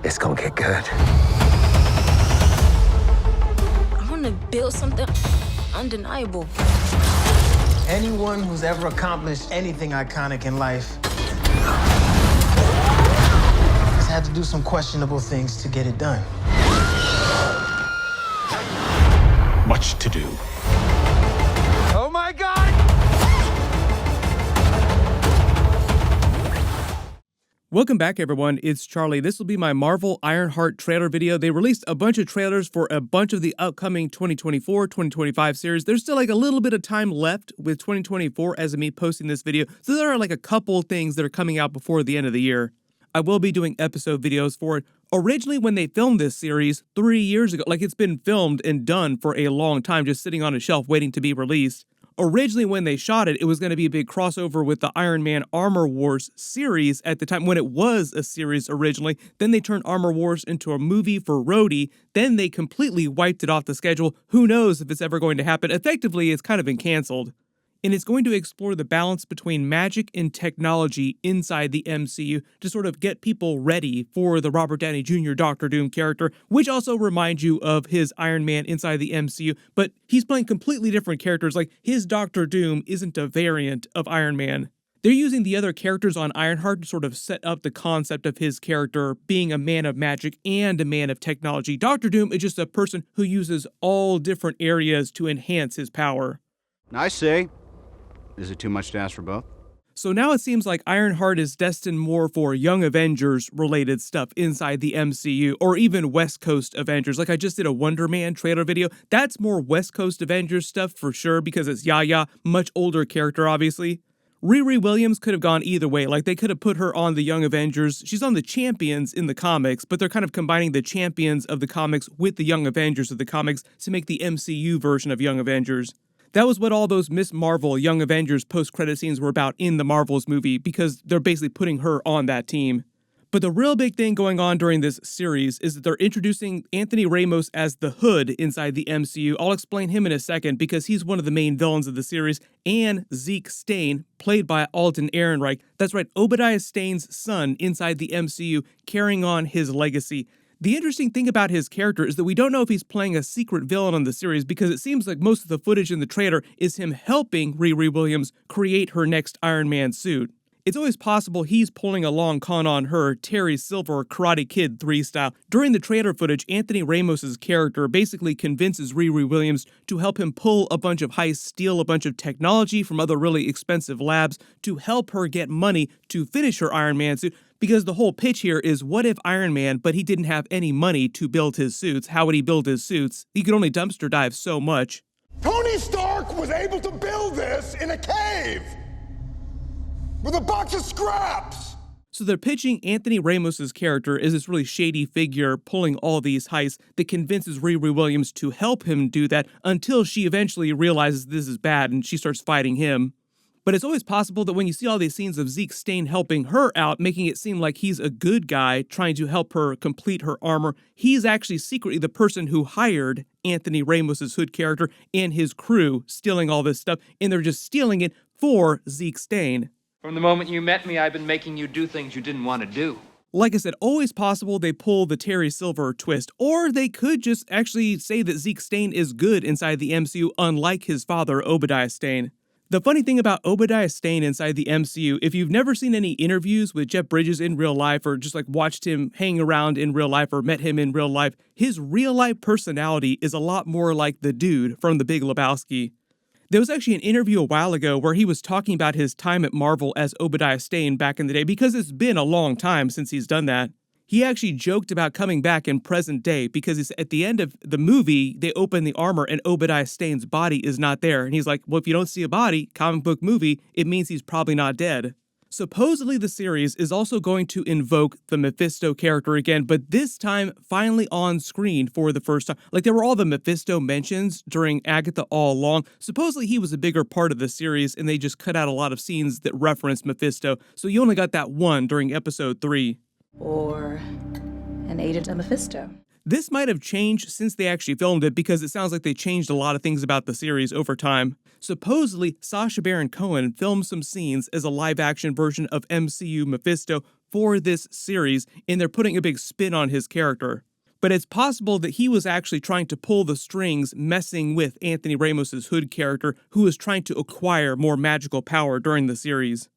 It's gonna get good. I want to build something undeniable. Anyone who's ever accomplished anything iconic in life has had to do some questionable things to get it done. Much to do. Oh my God! Welcome back, everyone. It's Charlie. This will be my Marvel Ironheart trailer video. They released a bunch of trailers for a bunch of the upcoming 2024, 2025 series. There's still like a little bit of time left with 2024 as of me posting this video. So there are like a couple things that are coming out before the end of the year. I will be doing episode videos for it. Originally, when they filmed this series 3 years ago, like it's been filmed and done for a long time, just sitting on a shelf waiting to be released. Originally, when they shot it, it was going to be a big crossover with the Iron Man Armor Wars series at the time when it was a series originally. Then they turned Armor Wars into a movie for Rhodey. Then they completely wiped it off the schedule. Who knows if it's ever going to happen? Effectively, it's kind of been canceled. And it's going to explore the balance between magic and technology inside the MCU to sort of get people ready for the Robert Downey Jr. Doctor Doom character, which also reminds you of his Iron Man inside the MCU, but he's playing completely different characters. Like, his Doctor Doom isn't a variant of Iron Man. They're using the other characters on Ironheart to sort of set up the concept of his character being a man of magic and a man of technology. Doctor Doom is just a person who uses all different areas to enhance his power. I see. Is it too much to ask for both? So now it seems like Ironheart is destined more for Young Avengers related stuff inside the MCU, or even West Coast Avengers. Like I just did a Wonder Man trailer video. That's more West Coast Avengers stuff for sure, because it's Yaya, much older character obviously. Riri Williams could have gone either way. Like they could have put her on the Young Avengers. She's on the Champions in the comics, but they're kind of combining the Champions of the comics with the Young Avengers of the comics to make the MCU version of Young Avengers. That was what all those Miss Marvel Young Avengers post-credit scenes were about in the Marvels movie, because they're basically putting her on that team. But the real big thing going on during this series is that they're introducing Anthony Ramos as the Hood inside the MCU. I'll explain him in a second because he's one of the main villains of the series, and Zeke Stane, played by Alden Ehrenreich. That's right, Obadiah Stane's son inside the MCU, carrying on his legacy. The interesting thing about his character is that we don't know if he's playing a secret villain on the series, because it seems like most of the footage in the trailer is him helping Riri Williams create her next Iron Man suit. It's always possible he's pulling a long con on her, Terry Silver Karate Kid 3 style. During the trailer footage, Anthony Ramos' character basically convinces Riri Williams to help him pull a bunch of heists, steal a bunch of technology from other really expensive labs to help her get money to finish her Iron Man suit. Because the whole pitch here is, what if Iron Man, but he didn't have any money to build his suits? How would he build his suits? He could only dumpster dive so much. Tony Stark was able to build this in a cave with a box of scraps. So they're pitching Anthony Ramos' character as this really shady figure pulling all these heists that convinces Riri Williams to help him do that until she eventually realizes this is bad and she starts fighting him. But it's always possible that when you see all these scenes of Zeke Stane helping her out, making it seem like he's a good guy trying to help her complete her armor, he's actually secretly the person who hired Anthony Ramos' Hood character and his crew, stealing all this stuff, and they're just stealing it for Zeke Stane. From the moment you met me, I've been making you do things you didn't want to do. Like I said, always possible they pull the Terry Silver twist, or they could just actually say that Zeke Stane is good inside the MCU, unlike his father, Obadiah Stane. The funny thing about Obadiah Stane inside the MCU, if you've never seen any interviews with Jeff Bridges in real life, or just like watched him hang around in real life or met him in real life, his real life personality is a lot more like the dude from The Big Lebowski. There was actually an interview a while ago where he was talking about his time at Marvel as Obadiah Stane back in the day, because it's been a long time since he's done that. He actually joked about coming back in present day because at the end of the movie, they open the armor and Obadiah Stane's body is not there. And he's like, well, if you don't see a body, comic book movie, it means he's probably not dead. Supposedly the series is also going to invoke the Mephisto character again, but this time finally on screen for the first time. Like, there were all the Mephisto mentions during Agatha all along. Supposedly he was a bigger part of the series and they just cut out a lot of scenes that referenced Mephisto. So you only got that one during episode 3. Or an agent of Mephisto. This might have changed since they actually filmed it, because it sounds like they changed a lot of things about the series over time. Supposedly, Sacha Baron Cohen filmed some scenes as a live-action version of MCU Mephisto for this series, and they're putting a big spin on his character. But it's possible that he was actually trying to pull the strings, messing with Anthony Ramos's Hood character, who was trying to acquire more magical power during the series.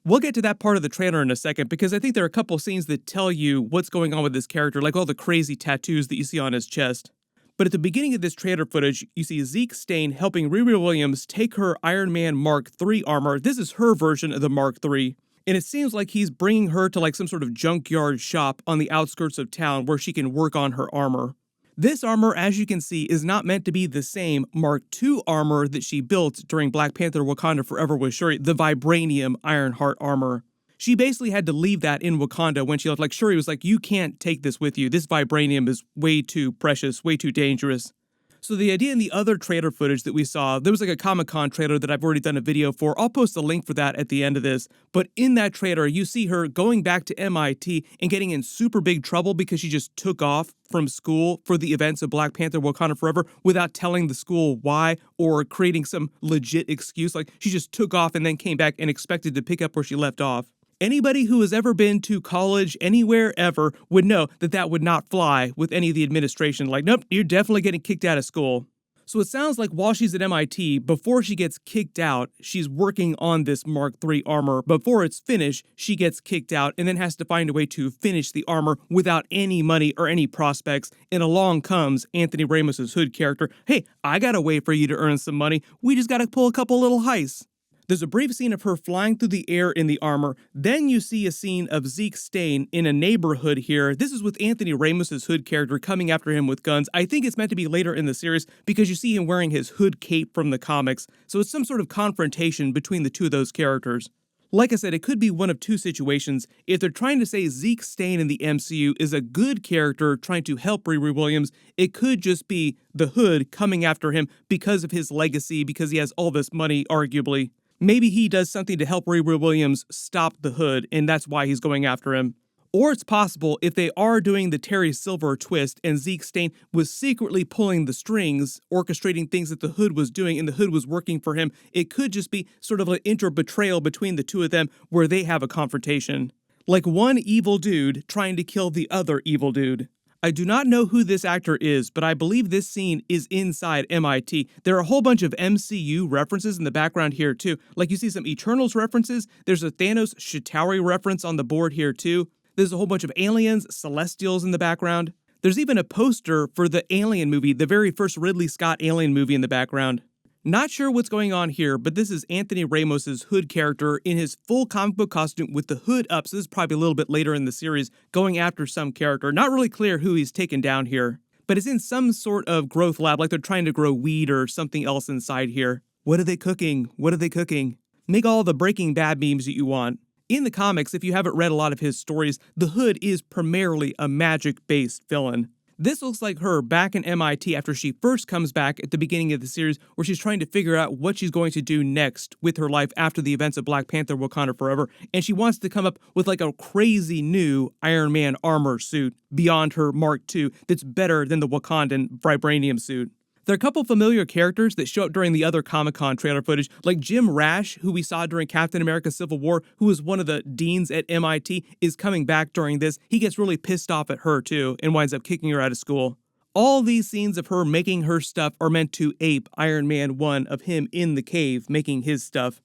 We'll get to that part of the trailer in a second, because I think there are a couple scenes that tell you what's going on with this character, like all the crazy tattoos that you see on his chest. But at the beginning of this trailer footage, you see Zeke Stane helping Riri Williams take her Iron Man Mark III armor. This is her version of the Mark III. And it seems like he's bringing her to like some sort of junkyard shop on the outskirts of town where she can work on her armor. This armor, as you can see, is not meant to be the same Mark II armor that she built during Black Panther Wakanda Forever with Shuri, the Vibranium Ironheart armor. She basically had to leave that in Wakanda when she left. Like, Shuri was like, you can't take this with you. This Vibranium is way too precious, way too dangerous. So the idea in the other trailer footage that we saw, there was like a Comic-Con trailer that I've already done a video for. I'll post a link for that at the end of this. But in that trailer, you see her going back to MIT and getting in super big trouble because she just took off from school for the events of Black Panther Wakanda Forever without telling the school why or creating some legit excuse. Like, she just took off and then came back and expected to pick up where she left off. Anybody who has ever been to college anywhere ever would know that that would not fly with any of the administration. Like, nope, you're definitely getting kicked out of school. So it sounds like while she's at MIT, before she gets kicked out, she's working on this Mark III armor. Before it's finished, she gets kicked out and then has to find a way to finish the armor without any money or any prospects. And along comes Anthony Ramos's Hood character. Hey, I got a way for you to earn some money. We just got to pull a couple little heists. There's a brief scene of her flying through the air in the armor. Then you see a scene of Zeke Stane in a neighborhood here. This is with Anthony Ramos's Hood character coming after him with guns. I think it's meant to be later in the series because you see him wearing his Hood cape from the comics. So it's some sort of confrontation between the two of those characters. Like I said, it could be one of two situations. If they're trying to say Zeke Stane in the MCU is a good character trying to help Riri Williams, it could just be the Hood coming after him because of his legacy, because he has all this money, arguably. Maybe he does something to help Riri Williams stop the Hood, and that's why he's going after him. Or it's possible, if they are doing the Terry Silver twist and Zeke Stane was secretly pulling the strings, orchestrating things that the Hood was doing and the Hood was working for him, it could just be sort of an inter-betrayal between the two of them where they have a confrontation. Like one evil dude trying to kill the other evil dude. I do not know who this actor is, but I believe this scene is inside MIT. There are a whole bunch of MCU references in the background here too. Like you see some Eternals references. There's a Thanos Chitauri reference on the board here too. There's a whole bunch of aliens, Celestials in the background. There's even a poster for the Alien movie, the very first Ridley Scott Alien movie in the background. Not sure what's going on here, but this is Anthony Ramos's Hood character in his full comic book costume with the hood up, so this is probably a little bit later in the series, going after some character. Not really clear who he's taken down here, but it's in some sort of growth lab, like they're trying to grow weed or something else inside here. What are they cooking? What are they cooking? Make all the Breaking Bad memes that you want. In the comics, if you haven't read a lot of his stories, the Hood is primarily a magic-based villain. This looks like her back in MIT after she first comes back at the beginning of the series, where she's trying to figure out what she's going to do next with her life after the events of Black Panther Wakanda Forever, and she wants to come up with like a crazy new Iron Man armor suit beyond her Mark II that's better than the Wakandan vibranium suit. There are a couple familiar characters that show up during the other Comic-Con trailer footage, like Jim Rash, who we saw during Captain America Civil War, who was one of the deans at MIT, is coming back during this. He gets really pissed off at her, too, and winds up kicking her out of school. All these scenes of her making her stuff are meant to ape Iron Man 1 of him in the cave making his stuff.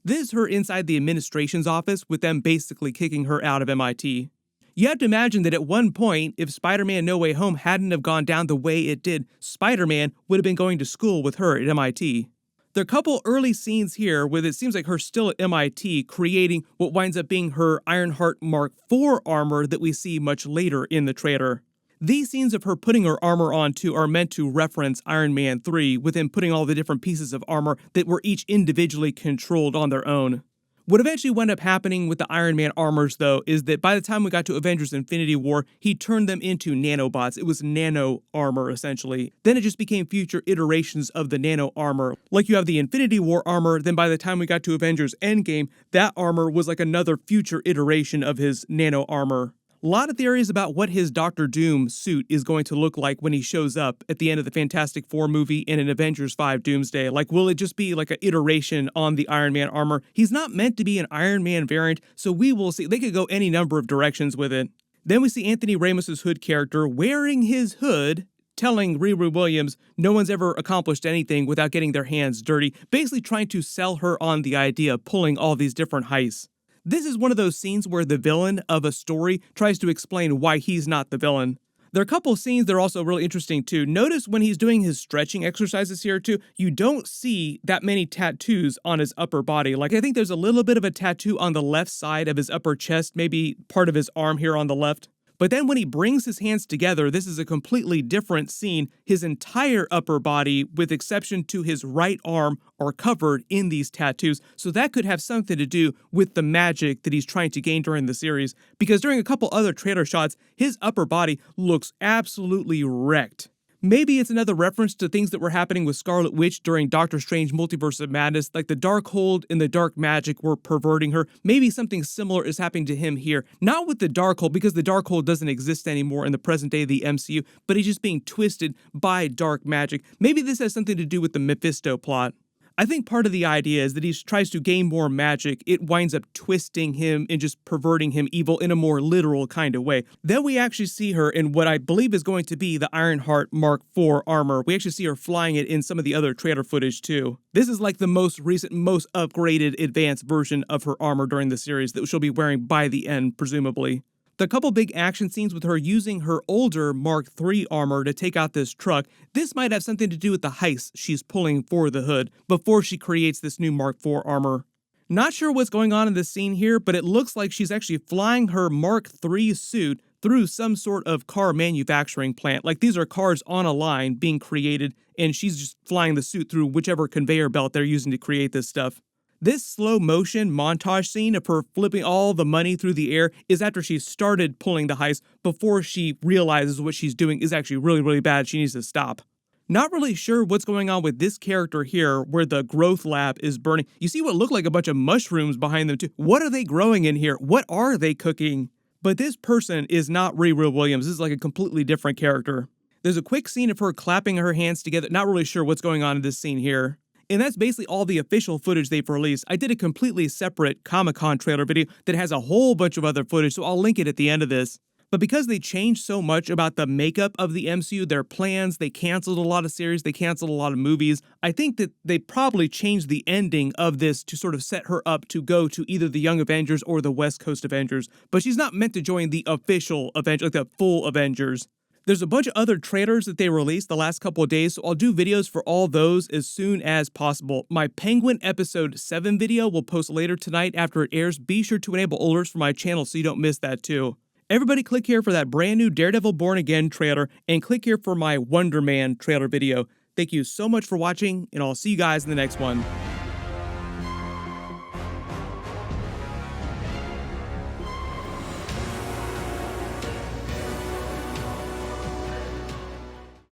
This is her inside the administration's office, with them basically kicking her out of MIT. You have to imagine that at one point, if Spider-Man No Way Home hadn't have gone down the way it did, Spider-Man would have been going to school with her at MIT. There are a couple early scenes here where it seems like her still at MIT creating what winds up being her Ironheart Mark IV armor that we see much later in the trailer. These scenes of her putting her armor on too are meant to reference Iron Man 3, with him putting all the different pieces of armor that were each individually controlled on their own. What eventually wound up happening with the Iron Man armors, though, is that by the time we got to Avengers Infinity War, he turned them into nanobots. It was nano armor, essentially. Then it just became future iterations of the nano armor. Like you have the Infinity War armor, then by the time we got to Avengers Endgame, that armor was like another future iteration of his nano armor. A lot of theories about what his Doctor Doom suit is going to look like when he shows up at the end of the Fantastic Four movie and in Avengers 5 Doomsday. Like, will it just be like an iteration on the Iron Man armor? He's not meant to be an Iron Man variant, so we will see. They could go any number of directions with it. Then we see Anthony Ramos' Hood character wearing his hood, telling Riri Williams no one's ever accomplished anything without getting their hands dirty, basically trying to sell her on the idea of pulling all these different heists. This is one of those scenes where the villain of a story tries to explain why he's not the villain. There are a couple of scenes that are also really interesting too. Notice when he's doing his stretching exercises here too, you don't see that many tattoos on his upper body. Like, I think there's a little bit of a tattoo on the left side of his upper chest, maybe part of his arm here on the left. But then when he brings his hands together, this is a completely different scene. His entire upper body, with exception to his right arm, are covered in these tattoos. So that could have something to do with the magic that he's trying to gain during the series. Because during a couple other trailer shots, his upper body looks absolutely wrecked. Maybe it's another reference to things that were happening with Scarlet Witch during Doctor Strange Multiverse of Madness, like the Darkhold and the Dark Magic were perverting her. Maybe something similar is happening to him here. Not with the Darkhold, because the Darkhold doesn't exist anymore in the present day of the MCU, but he's just being twisted by dark magic. Maybe this has something to do with the Mephisto plot. I think part of the idea is that he tries to gain more magic. It winds up twisting him and just perverting him evil in a more literal kind of way. Then we actually see her in what I believe is going to be the Ironheart Mark IV armor. We actually see her flying it in some of the other trailer footage too. This is like the most recent, most upgraded, advanced version of her armor during the series that she'll be wearing by the end, presumably. The couple big action scenes with her using her older Mark III armor to take out this truck, this might have something to do with the heist she's pulling for the Hood before she creates this new Mark IV armor. Not sure what's going on in this scene here, but it looks like she's actually flying her Mark III suit through some sort of car manufacturing plant. Like, these are cars on a line being created, and she's just flying the suit through whichever conveyor belt they're using to create this stuff. This slow motion montage scene of her flipping all the money through the air is after she started pulling the heist before she realizes what she's doing is actually really, really bad. She needs to stop. Not really sure what's going on with this character here where the growth lab is burning. You see what look like a bunch of mushrooms behind them too. What are they growing in here? What are they cooking? But this person is not Riri Williams. This is like a completely different character. There's a quick scene of her clapping her hands together. Not really sure what's going on in this scene here. And that's basically all the official footage they've released. I did a completely separate Comic-Con trailer video that has a whole bunch of other footage, so I'll link it at the end of this. But because they changed so much about the makeup of the MCU, their plans, they canceled a lot of series, they canceled a lot of movies, I think that they probably changed the ending of this to sort of set her up to go to either the Young Avengers or the West Coast Avengers. But she's not meant to join the official Avengers, like the full Avengers. There's a bunch of other trailers that they released the last couple of days, so I'll do videos for all those as soon as possible. My Penguin Episode 7 video will post later tonight after it airs. Be sure to enable alerts for my channel so you don't miss that too. Everybody click here for that brand new Daredevil Born Again trailer, and click here for my Wonder Man trailer video. Thank you so much for watching, and I'll see you guys in the next one.